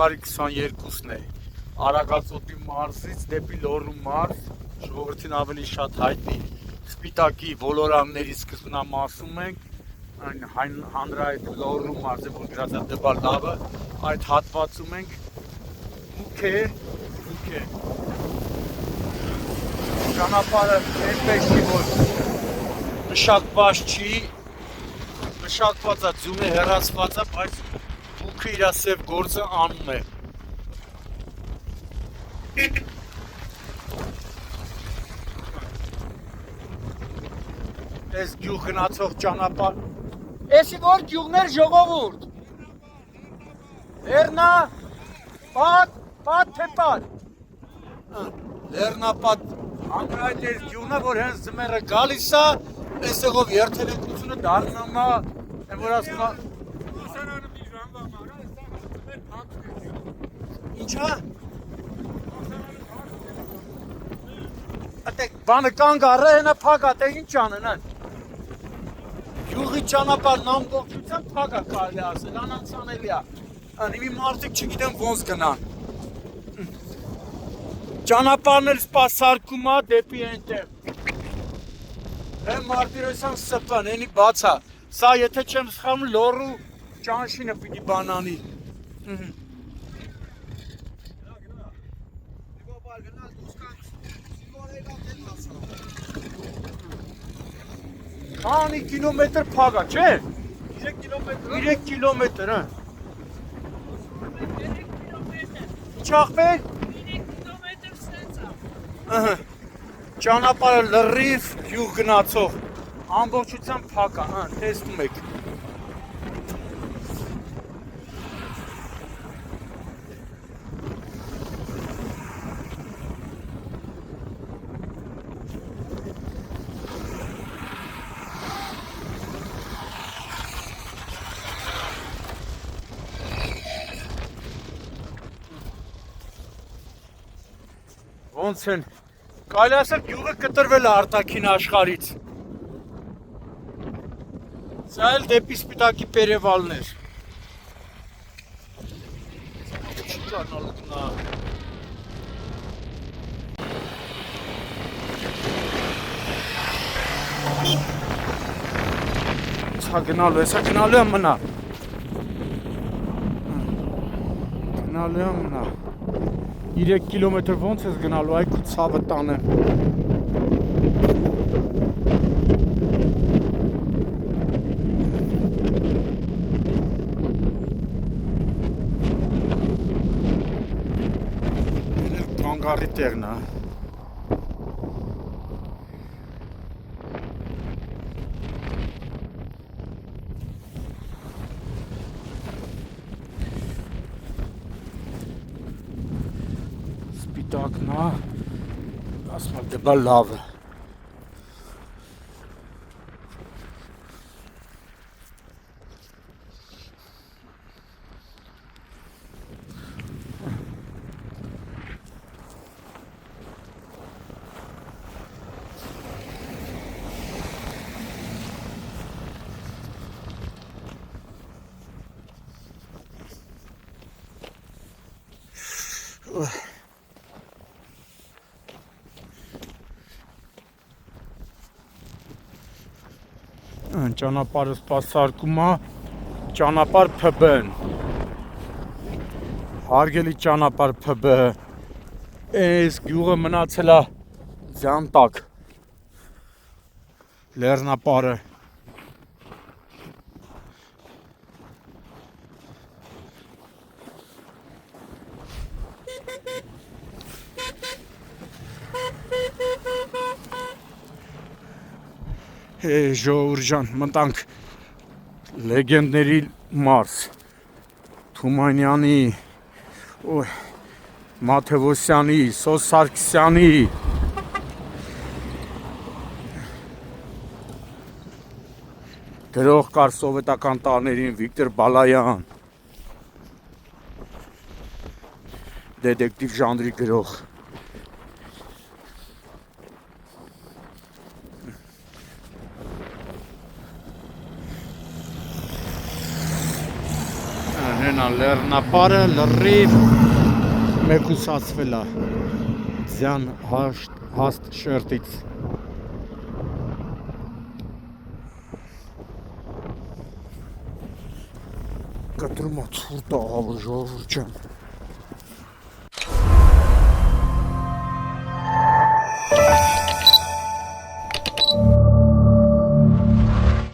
Փետրվարի 22-ն է։ Արագածոտի մարզից դեպի Լոռու մարզ, ժողովրդին ավելի շատ հայտնի Սպիտակի ոլորանների սկզբնամասում ենք, այն հանրայդ Լոռու մարզը, որ գրած է Դբալավը, այդ հատվածում ենք, մուք է, ճանապարհը այնպես չի, որ մշակված չի, մշակված է, ձյունը հեռացված է, բայց մուքը իր սև գործը անում է։ Այս գյուղ գնացող ճանապարհ, էսի որ գյուղներ ժողովուրդ։ Լեռնա, պատ թե պատ։ Լեռնապատ հանրայդ այս գյուղն է, որ հենց ձմեռը գալիս է, այստեղով երթևեկությունը դառնում է, որ ասում է Ինչա։ Ատեք բանը կանգ առը հենա փակ է, թե ինչ անեն են։ Գյուղի ճանապարհն ամբողջությամբ փակ է կարելի ասել, անանցանելի է։ Անիմի մարդիկ չգիտեմ ոնց գնան։ Ճանապարհն էլ սպասարկում է դեպի այնտեղ։ Հեն Մարտիրոսյան սպան, էնի բաց է։ Սա եթե չեմ սխալվում Լոռու ճանշինը պիտի բանանի։ Քանի կիլոմետր փակ է, չէ՞։ 3 կիլոմետր, հա։ Չախպեր։ 3 կիլոմետր սենց է։ Ճանապարհը լրիվ գյուղ գնացող, ամբողջությամբ փակ է, հա, տեսնում եք։ Ոնց են, կարելի ասել գյուղը կտրվել է արտաքին աշխարհից։ Սա էլ դեպի Սպիտակի Պերևալներ։ Չի կարնալու գնա։ Սա գնալու է, սա գնալու է մնա։ Գնալու է մնա։ 3 կիլոմետր ոնց ես գնալու, այ քո ցավը տանեմ։ Էլ կանգառի տեղն է։ Սպիտակնա, ասում է դեպա լավը։ Ճանապարհը սպասարկում է, ճանապարհ ՓԲ-ն։ Հարգելի ճանապարհ ՓԲ, այս գյուղը մնացել է ձյան տակ։ Լեռնապարը։ Ժողովուրդ ջան, մտանք լեգենդների մարզ, Թումանյանի, Մաթևոսյանի, Սոս Սարգսյանի, գրող կար սովետական տարիներին Վիկտոր Բալայան, դետեկտիվ ժանրի գրող։ Այնա լեռնապարը լրիվ մեկուսացվել է ձյան հաստ շերտից։ Կտրում է ցուրտ աղավը ժողովուրդ ջան։